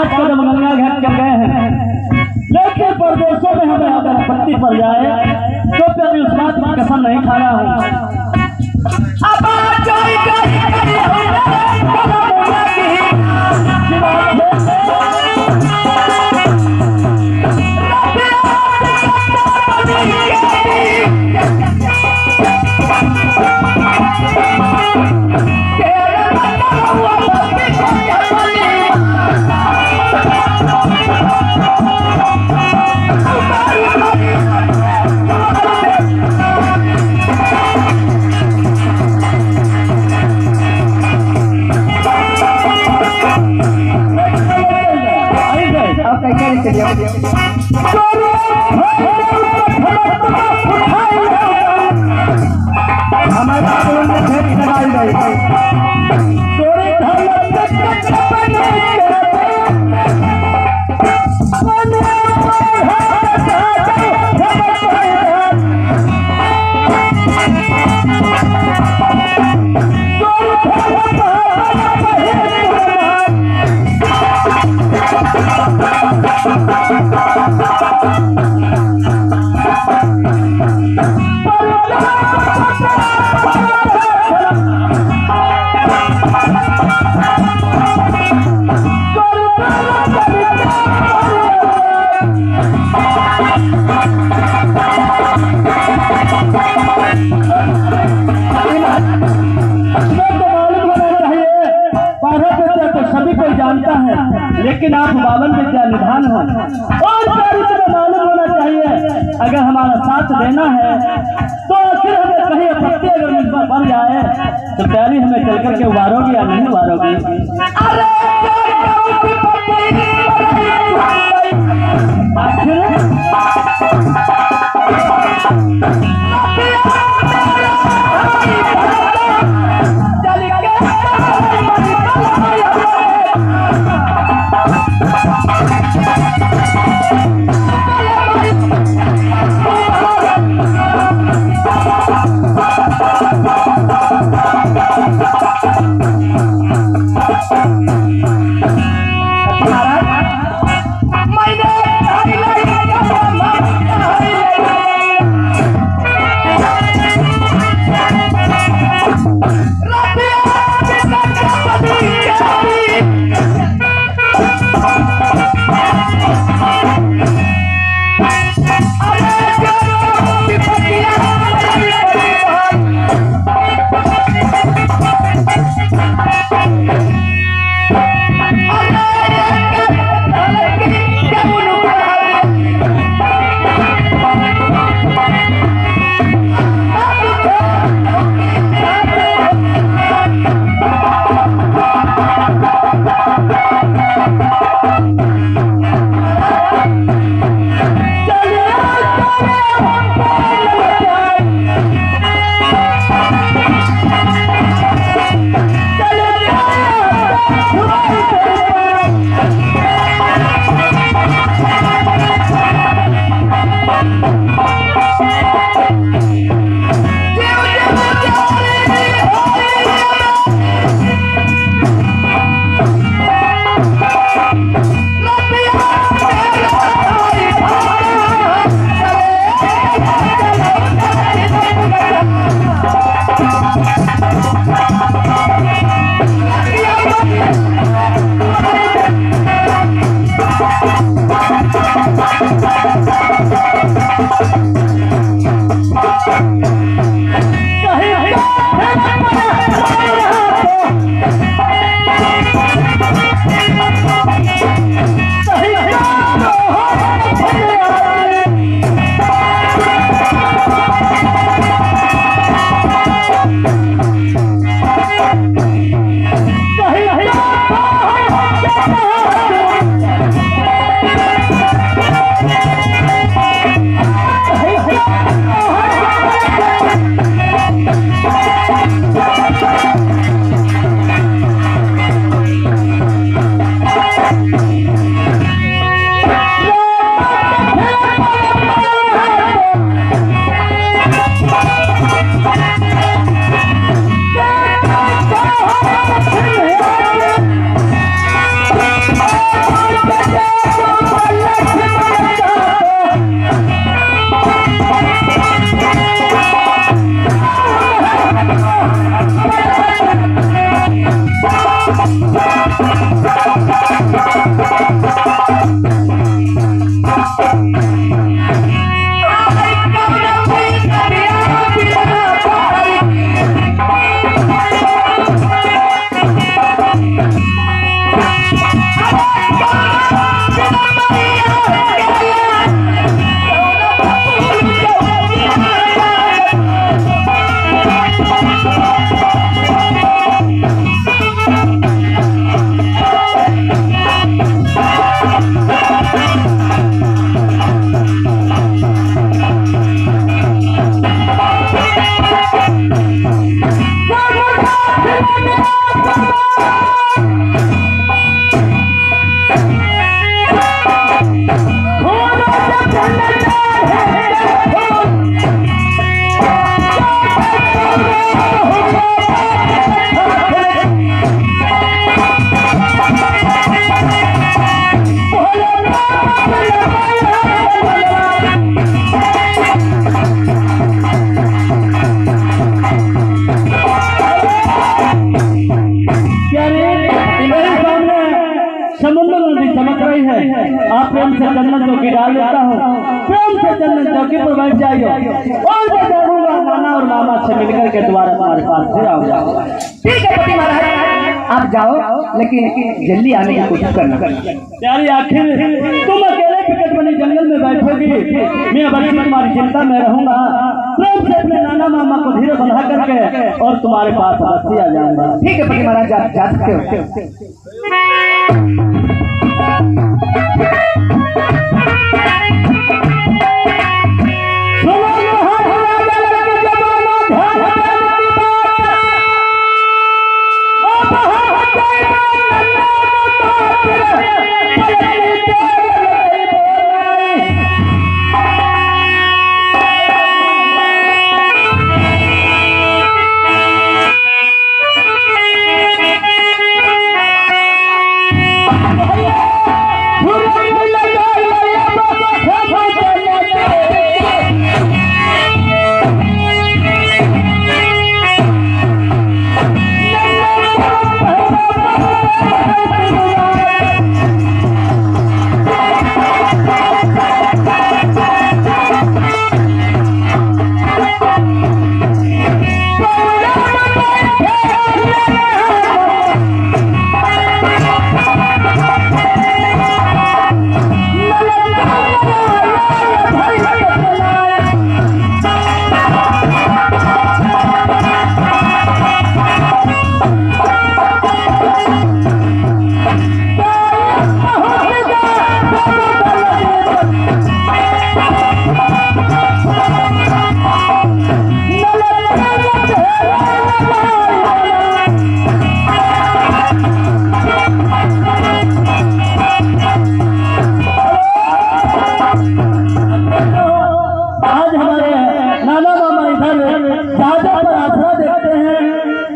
5 कदम गंगा घाट चल गए हैं, लेकिन परदेशों में हमें अगर आपत्ति पड़ जाए तो कभी उस बात की कसम नहीं खाना है। लेकिन आप 52 विद्या निधान हो और मालूम होना चाहिए, अगर हमारा साथ देना है तो फिर हमें कहीं आपत्ति अगर मुझ पर बढ़ जाए तो पहले हमें चल करके उबारोगी या नहीं उबारोगी? समुद्र नदी चमक रही है। आप प्रेम से चंदन चौकी डाल देता हूँ, प्रेम से चंदन चौकी पर बैठ जाइए और मैं जाऊंगा नाना और मामा से मिलकर के दोबारा तुम्हारे पास से आऊंगा। ठीक है पति महाराज, आप जाओ, लेकिन जल्दी आने की कोशिश करना। प्यारी आखिर तुम अकेले टिकट बनी जंगल में बैठोगी, मैं बड़ी तुम्हारी चिंता में रहूंगा। प्रेम से अपने नाना मामा को धीरे बंधा करके और तुम्हारे पास अवश्य आ जाऊंगा। ठीक है पति महाराज, जा सकते हो।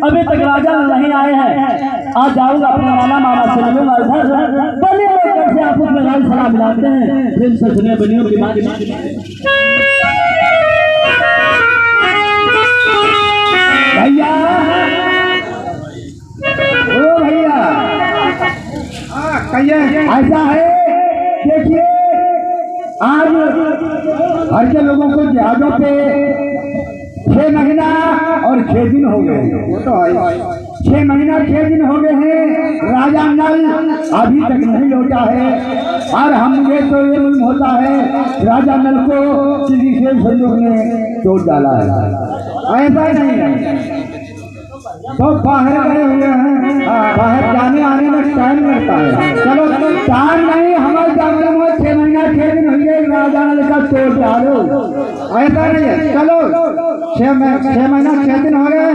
अभी तक राजा नहीं आए हैं। आज जाऊंगा अपने नाना मामा से मिलूंगा। बनी कैसे आपस में राज सलाह मिलाते हैं, फिर से सुने बनियों की बात। भैया, ओ भैया, कहिए। ऐसा है, देखिए आज हर के लोगों को जहाजों पे 6 महीना और 6 दिन हो गए। वो तो है, 6 महीना 6 दिन हो गए हैं। राजा नल अभी तक नहीं लौटा है और मुझे तो ये मालूम होता है राजा नल को श्री शेष संयोग ने तोड़ डाला है। ऐसा नहीं है, तो बाहर गए हुए हैं, बाहर जाने आने में टाइम लगता है। चलो टाइम नहीं, हमारे जानने में 6 महीना 6 दिन हो गए, राजा नल का तोड़ डालो। ऐसा नहीं है, चलो 6 महीना 6 दिन हो गए,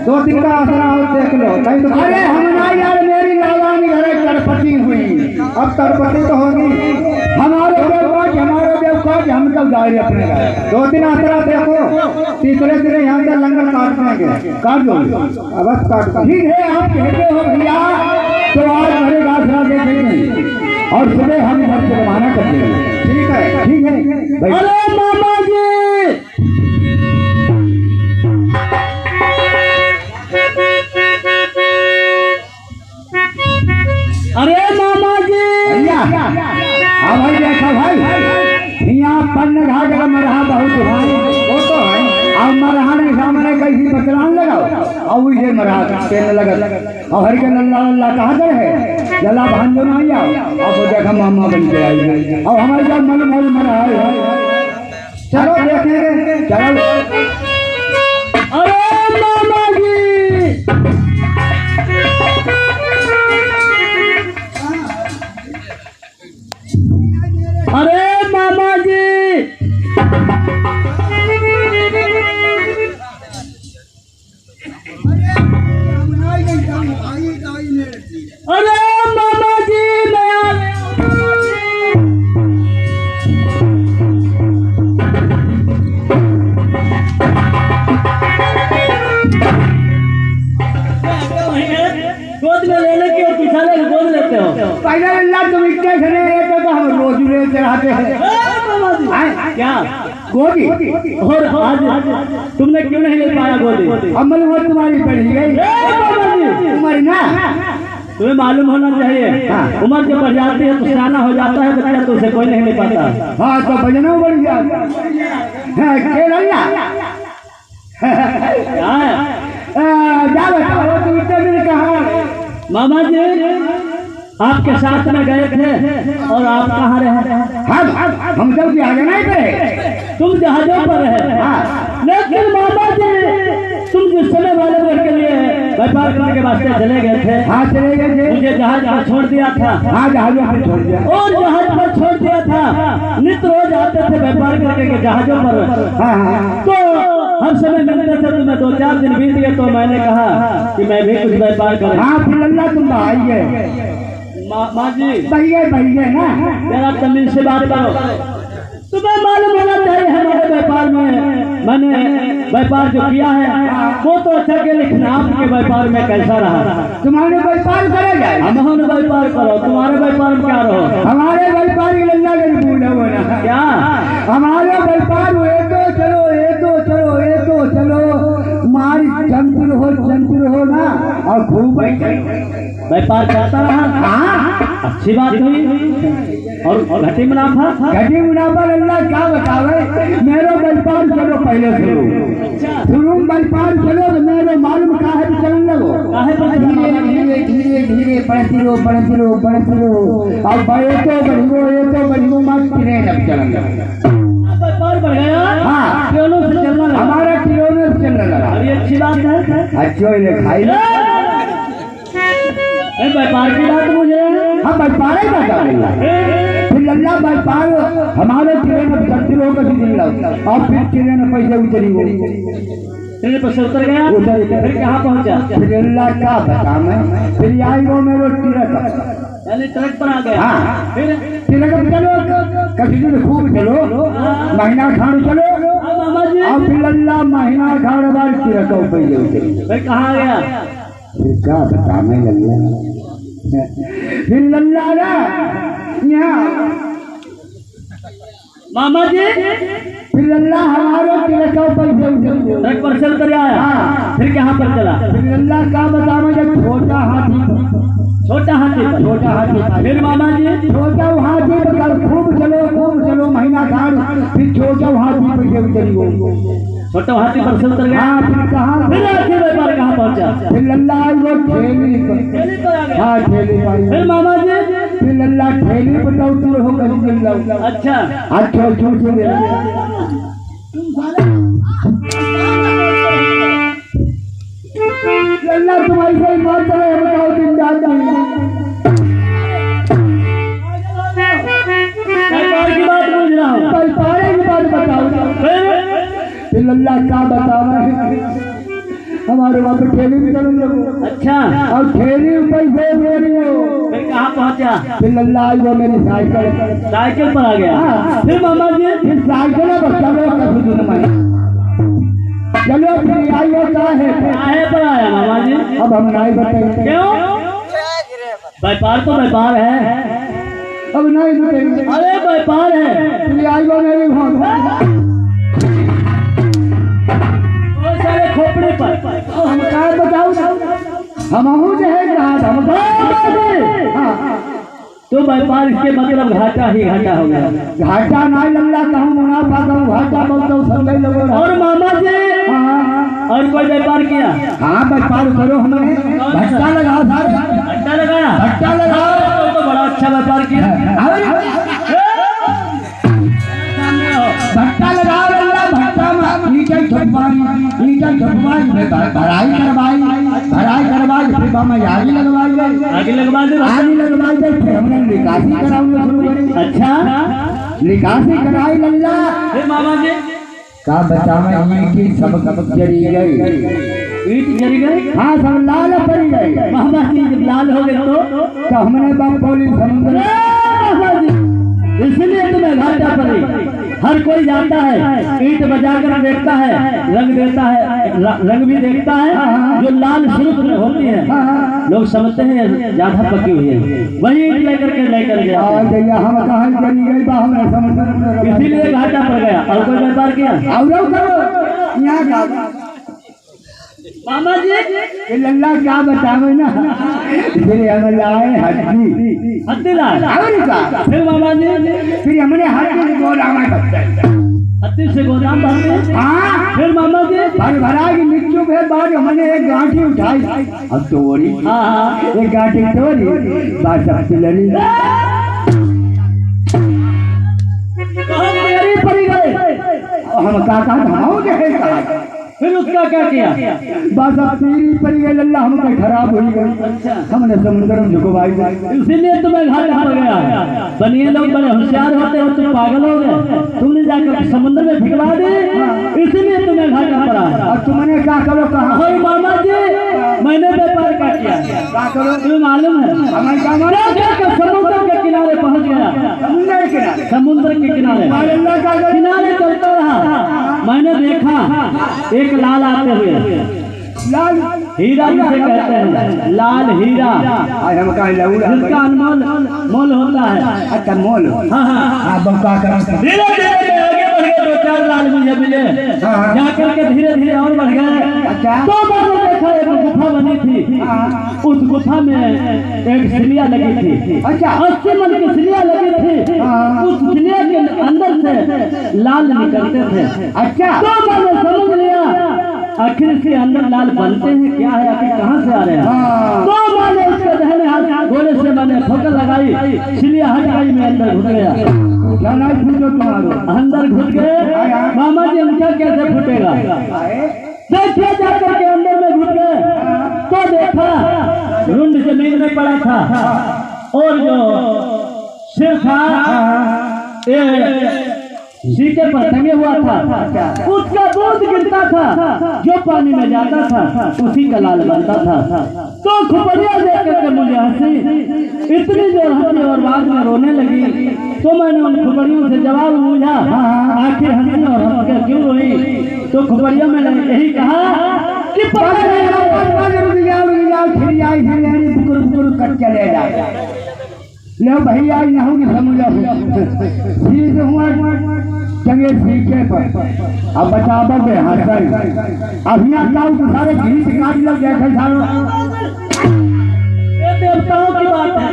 2 दिन का आसरा हो देख लो। नहीं तो अरे हम ना यार, मेरी लालानी घरे तरपटी हुई, अब तरपटी तो होगी। हमारे देवकाज हम कल जाए अपने घर, 2 दिन आसरा देखो, तीसरे दिन यहाँ से लंगर काट देंगे। काट दो, अवश्य काट। ठीक है, आप कहते हो भैया, तो आज मेरे आसरा देखेंगे और सुबह हम घर से रवाना कर देंगे। ठीक है, ठीक है। अरे मामा जी, अरे मामा जी, हाँ भाई, देखा भाई, यहाँ पन्न घाट का मरहा बहुत भाई, वो तो है। अब मरहा ने सामने कैसी बचलान लगाओ और ये मरहा तेल लगा और हर के लल्ला कहा गए है, जला भांजो ना आओ। अब वो देखा मामा बन के आई और हमारे साथ मन मोल मरहा है। चलो देखेंगे, चलो। अरे मामा जी, अरे मामा जी, अरे मामा जी, गोद में लेने की और पिछाने की गोद लेते हो। पहले अल्लाह तुम इतने खड़े रहते तो हम रोज रोज चढ़ाते हैं। क्या गोदी? और आज तुमने क्यों नहीं ले पाया गोदी? अमल वो तुम्हारी पड़ी गई, तुम्हारी ना तुम्हें मालूम होना चाहिए, उम्र जब बढ़ जाती है तो सियाना हो जाता है बच्चा, तो उसे कोई नहीं ले पाता। हाँ तो बजना बढ़ जाता है। केरला जा बताओ तुम इतने दिन कहाँ? मामा जी आपके साथ में गए थे और आप कहाँ रहे? हम सब आगे नहीं पे, तुम जहाजों पर रहे। लेकिन मामा जी तुम जिस समय वाले घर के लिए व्यापार करने के वास्ते चले गए थे। हाँ चले गए थे। मुझे जहाज पर छोड़ दिया था। हाँ जहाजों पर छोड़ दिया। और जहाज पर छोड़ दिया था। नित्य रोज आते थे व्यापार करने के जहाजों पर। हाँ तो हर समय मिलते थे। तुम्हें 2-4 दिन बीत गए तो मैंने कहा कि मैं भी कुछ व्यापार करूं। हाँ फिर अल्लाह तुम भाई है माँ जी भैया ना मेरा तमीज से बात करो। तुम्हें मालूम होना चाहिए हमारे व्यापार में मैंने व्यापार जो किया है वो तो अच्छा के लेकिन आपके व्यापार में कैसा रहा? तुम्हारे व्यापार करेगा। हमारे व्यापार करो, तुम्हारे व्यापार में क्या रहो? हमारे व्यापार की लल्ला के भूल है क्या? हमारे व्यापार ये तो चलो मारी चंचल हो ना और खूब व्यापार चलता रहा। हाँ अच्छी बात हुई। और घटी मुनाफा अल्लाह क्या बतावे। मेरे व्यापार चलो पहले शुरू व्यापार चलो तो मेरे मालूम का है चलन लगो। धीरे बढ़ती रहो और बढ़ो मत अब चलन लगो। व्यापार बढ़ गया। हाँ किलों से चलना लगा। हमारा किलोमीटर से चलने लगा। और ये अच्छी बात है। अच्छो खाई व्यापार की बात मुझे हम व्यापार ही बता रही है। फिर लल्ला व्यापार हमारे ट्रेन में चलती रहो कभी दिन लग और फिर ट्रेन में पैसे उतरी हो ट्रेन पर से उतर गया। फिर कहाँ पहुँचा? फिर अल्लाह का बता मैं फिर आई वो मेरे ट्रक पर आ गया। हाँ फिर चलो कभी दिन खूब चलो महीना खान चलो मामा जी और फिर अल्लाह महीना खान बाद तिरक पैसे उतरी। फिर कहाँ आ गया? फिर क्या बता मैं लल्ला फिर लल्ला ना यहाँ मामा जी फिर लल्ला हमारे तिलका पैसे ट्रक पर से उतर आया। हाँ। फिर कहाँ पर चला? फिर लल्ला का बतावे जब छोटा हाथी फिर मामा जी छोटा हाथी पर खूब चलो महीना खान फिर छोटा हाथी पैसे उतरी हो। छोटा हाथी पर से उतर गया। हाँ फिर कहाँ फिर आखिर व्यापार कहाँ पहुँचा? फिर लल्ला आई वो ठेली पर। हाँ ठेली पर। फिर मामा जी फिर लल्ला ठेली पर उतर हो कभी लल्ला। अच्छा अच्छा झूठ दे लल्ला तुम्हारी कोई बात है बताओ दिन व्यापार की बात पूछ रहा हूँ। व्यापार की बात बताओ। फिर लल्ला क्या बतावे हमारे वहाँ पे ठेली भी चलन लगो। अच्छा और ठेली पैसे दे रही हो। फिर कहाँ पहुँचा? फिर लल्ला आई वो मेरी साइकिल पर आ गया। फिर मामा जी फिर साइकिल पर चलो कभी दिन में चलो फिर आई वो क्या है पर आया मामा जी? अब हम नहीं बताएंगे। क्यों? व्यापार तो व्यापार है। अब नहीं बताएंगे। अरे व्यापार है। फिर आई वो मेरी बहुत सारे खोपड़े पर हम क्या बताओ हम जो है हम तो व्यापार इसके मतलब घाटा ही घाटा हो गया। घाटा नहीं लल्ला कहूँ मुनाफा कहूँ घाटा बोलता हूँ समझ लोगों। और मामा जी और कोई व्यापार किया? हाँ व्यापार करो हमें भट्टा लगाओ भट्टा लगाया। भट्टा लगाओ तो बड़ा अच्छा व्यापार किया। भट्टा लगाओ लल्ला भट्टा में ईंटें ठोकवाई भराई करवाई फिर हमें आगे लगवाई फिर हमने निकासी कराऊंगे। अच्छा निकासी कराई लल्ला। फिर मामा जी का बतावे ईंट की सब जरी गई। ईंट जरी गई। हाँ सब लाल पड़ गई। मामा जी जब लाल हो गए तो हमने बम्पोली समुद्र इसलिए तुम्हें घाटा पड़ी। हर कोई जानता है ईंट बजा कर देखता है रंग देता है रंग भी देखता है। जो लाल शुरू में होती है लोग समझते हैं ज्यादा पकी हुई है वही ईंट लेकर गया। हम कहाँ चली गई हमने समुद्र इसीलिए घाटा पड़ गया। और कोई व्यापार किया? और करो यहाँ मामा जी ये लल्ला क्या बतावे ना, इसलिए हम लाए हड्डी हत्ती लाए। और का फिर मामा जी फिर हमने हड्डी गोदाम हत्ती से गोदाम भरते। हाँ फिर मामा जी भर भरा की मिट्टी के बाद हमने एक गांठी उठाई, अब तोड़ी हाँ एक गांठी तोड़ी बात सब चलनी मेरी पड़ी गए। हम काका धाओ के फिर उसका क्या किया? बस अब तेरी पड़ी गई लल्ला, हम कहीं खराब हो गई, हमने समुद्र में झुकवाई गई। इसीलिए तुम्हें घर पड़ गया। बनिए लोग बड़े होशियार होते हो, तुम पागल हो गए, तुमने जाकर समुद्र में भिगवा दी, इसीलिए तुम्हें घर का पड़ा है। और तुमने क्या करो कहा? भाई मामा जी मैंने व्यापार का किया। क्या करो तुम्हें मालूम है? हमें क्या मालूम? समुद्र के किनारे पहुंच गया। समुद्र के किनारे समुद्र के किनारे किनारे चलता रहा, मैंने देखा एक लाल आते हुए, लाल हीरा जिसे कहते हैं, लाल हीरा आज हम कहीं लौड़ा जिसका अनमोल मोल होता है। अच्छा मोल हाँ हाँ हाँ बंका करा धीरे धीरे आगे बढ़ गए, दो चार लाल मुझे मिले, हाँ। जाकर के धीरे धीरे और बढ़ गए। अच्छा तो मैंने देखा एक गुफा बनी थी, उस गुफा में एक सिलिया लगी थी। अच्छा 80 मन की सिलिया लगी थी, हाँ। उस सिलिया के अंदर से लाल निकलते थे। अच्छा तो मैंने समझ लिया आखिर से अंदर लाल बनते हैं क्या है, आखिर कहाँ से आ रहे हैं। हाँ। तो मैंने उसके दहने हाथ गोले से मैंने ठोकर लगाई, सिलिया हट गई, मैं अंदर घुस गया। क्या नहीं पूछो तुम्हारो अंदर घुस गए, मामा जी उनका कैसे फूटेगा? देखिए जाकर के अंदर में घुस गए तो देखा रुंड जमीन में पड़ा था और जो सिर था सीटे पर टंगे हुआ था, उसका दूध गिरता था, जो पानी में जाता था उसी का लाल बनता था। तो खुपड़िया देख करके मुझे हंसी, इतनी जोर हंसी और बाद में रोने लगी। तो मैंने उन खुपड़ियों से जवाब पूछा आखिर हंसी और हंस कर क्यों रोई? तो खुपड़िया मैंने यही कहा कि बुकुर बुकुर कर चले जाए लो भैया यहाँ की समझ सीध हुआ चंगे सीखे पर अब बचावा के हंसन अभी तो सारे गीत काट लग गए सारों देवताओं की बात है।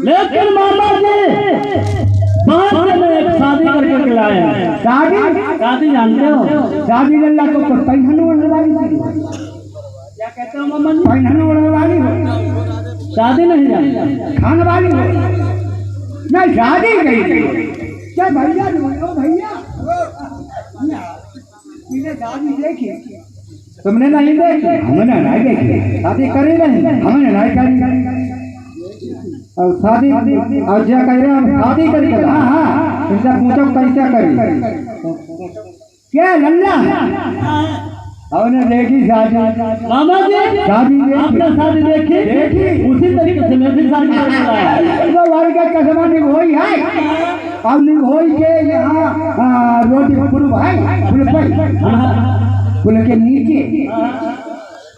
लेकिन मामा जी बाद में एक शादी करके लाए हैं। शादी जानते हो? शादी लल्ला को पैसा उड़ने वाली क्या कहते हो मामा जी? पैसा उड़ने वाली हो, शादी नहीं जानते, खाने वाली हो, नहीं शादी गई क्या भैया भैया शादी देखी तुमने नहीं देखी? हमने नहीं देखी, शादी करी नहीं, हमने नहीं करी। और शादी और क्या कह रहे हैं? शादी करी? हाँ हाँ इनसे पूछो कैसे करी? क्या लल्ला हमने देखी शादी। मामा जी शादी आपने शादी देखी? उसी तरीके से मैं भी शादी के कसमा निभोई है और निभोई के यहाँ रोटी पुल भाई पुल के नीचे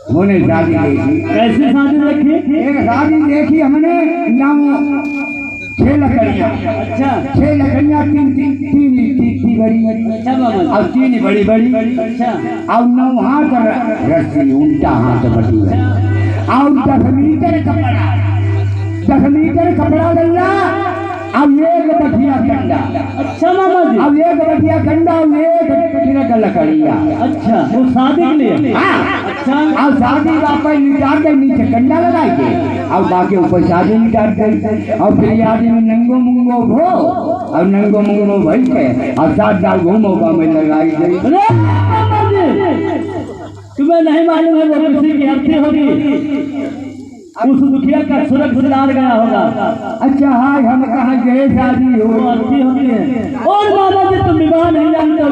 हमने शादी देखी। कैसी शादी देखी? एक शादी देखी हमने यहाँ 6 लकड़ियाँ। अच्छा 6 लकड़ियाँ तीन बड़ी अच्छा मामा जी। और 3 बड़ी बड़ी अच्छा और 9 हाथ रस्सी उल्टा हाथ बटी है और 10 मीटर कपड़ा लल्ला अब 1 बठिया गंडा। अच्छा मामा जी। अब 1 बठिया गंडा और 1 बठिया का लकड़िया। अच्छा वो शादी के लिए? हाँ अच्छा और शादी वापस निकाल के नीचे कंडा लगाई के और बाकी ऊपर शादी निकाल के और फिर आदमी नंगो मुंगो हो और नंगो मुंगो भाई के और 7 साल घूमोगा में लगाई गई। अरे मामा जी तुम्हें नहीं मालूम है वो किसी की अर्थी होगी, उस दुखिया का सुरख सुधार गया होगा। अच्छा हाँ हम कहा गए शादी हो वो अर्थी होती है। और मामा जी तुम विवाह नहीं जानते हो?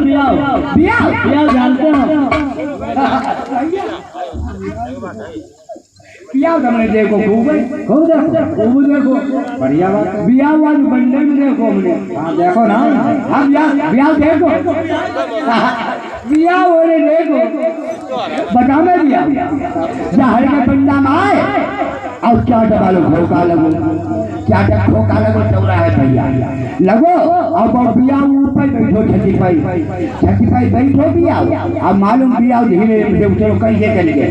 ब्याह जानते हो? क्या तुमने देखो खूब देखो बढ़िया बात बिया वाली बंदे में देखो हमने। हाँ देखो ना हम बिया देखो बिया वाले देखो बता में बिया जहर के बंदा में आए और क्या दबा लो भोका लगो क्या देखो का लगो चौरा है भैया लगो अब बिया ऊपर बैठो छठी पाई बैठो बिया अब मालूम बिया धीरे धीरे चलो कैसे चलिए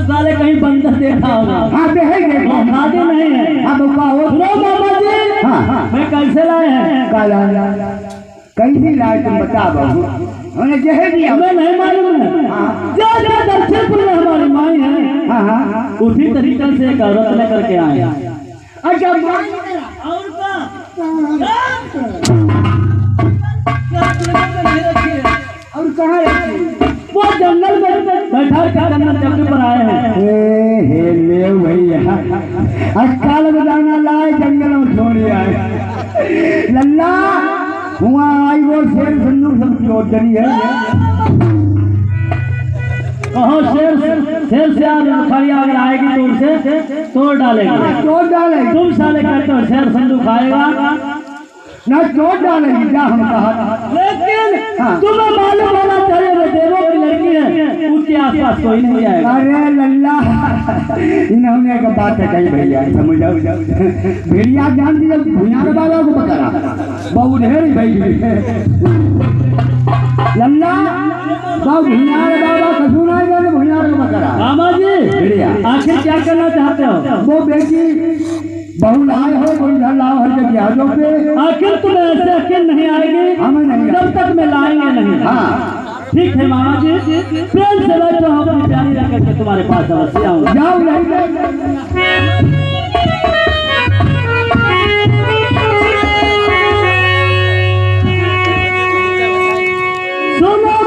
साले कहीं बंदर देखा होगा। हाँ देखेंगे शादी नहीं है। हाँ तो कहो मामा जी हाँ मैं कैसे लाए हैं कैसी लाए तुम बता बाबू हमने जहे दिया हमें नहीं मालूम है। जा दक्षिणपुर में हमारी माई है। हाँ उसी तरीके से एक औरत लेकर के आए। अच्छा और कहाँ वो जंगल में बैठा क्या जंगल चौकी पर आए हैं। हे ले भैया अकाल बजाना लाए जंगल में छोड़ आए लल्ला हुआ आई वो शेर संदूक सब चोट जनी है कहो शेर से खड़िया अगर आएगी तो उनसे तोड़ डालेगी। तुम साले कहते हो शेर संदूक आएगा ना चोट डालेगी क्या हम कहा लेकिन तुम्हें मालूम होना चाहिए वो देवों की लड़की है उसके आसपास कोई नहीं आएगा। अरे लल्ला इन्होंने एक बात कही भैया समझो भेड़िया जान दी भुयार बाबा को पकड़ा बहु ढेर भाई लल्ला बहु भुयार बाबा कसूना गए भुयार को पकड़ा। मामा जी आखिर क्या करना चाहते हो। वो बेटी बहु लाए हो कोई घर लाओ हर जगह पे आखिर तुम्हें ऐसे अकेल नहीं आएगी हमें नहीं जब तक मैं लाएंगे नहीं। हाँ ठीक है मामा जी प्रेम से बैठो हम अपनी प्यारी रख के तुम्हारे पास अवश्य आऊंगा। जाओ नहीं सुनो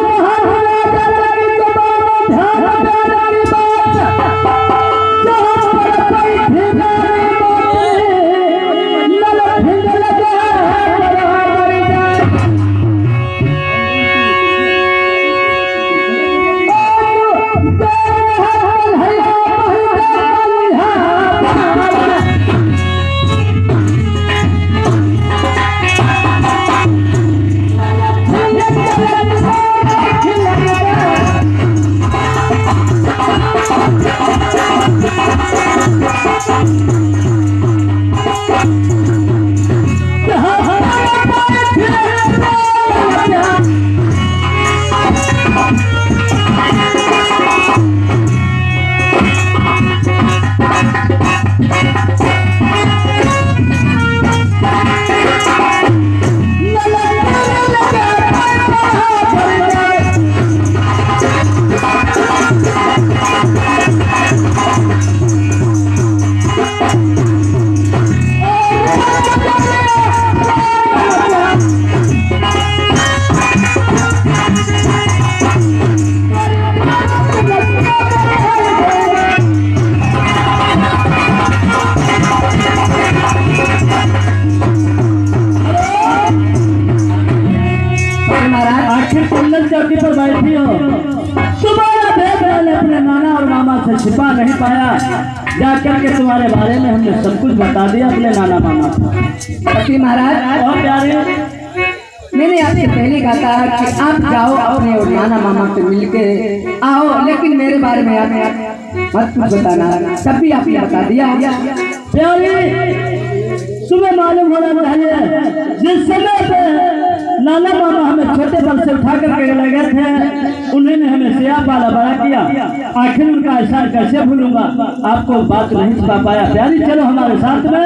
चौकी पर बैठी हो तुम्हारा भेद मैंने अपने नाना और मामा से छिपा नहीं पाया। जाकर के तुम्हारे बारे में हमने सब कुछ बता दिया अपने नाना मामा को। महाराज बहुत प्यारे मैंने आपसे पहले कहा था कि आप जाओ अपने और नाना मामा से मिलके आओ, लेकिन मेरे बारे में आप मत कुछ बताना। तब भी आपने बता दिया। प्यारी तुम्हें मालूम होना चाहिए जिस समय पे नाना मामा हमें छोटे बल से उठा करके ले गए थे उन्होंने हमें सिया पाला बड़ा किया। आखिर उनका एहसान कैसे भूलूंगा। आपको बात नहीं छुपा पाया। प्यारी चलो हमारे साथ में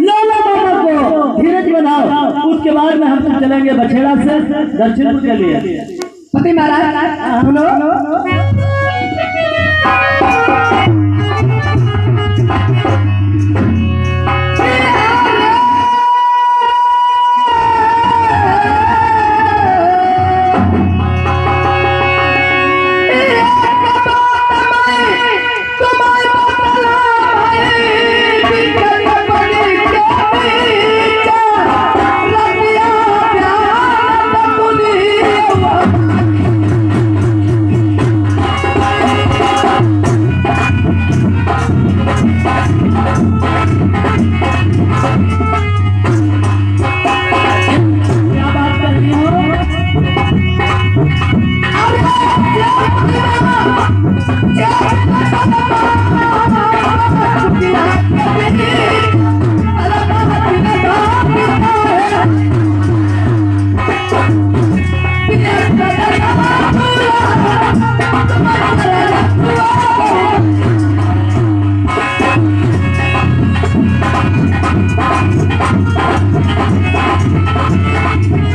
नाना मामा को धीरज बनाओ। उसके बाद में हम चलेंगे बछेड़ा से दक्षिणपुर के लिए। पति महाराज सुनो है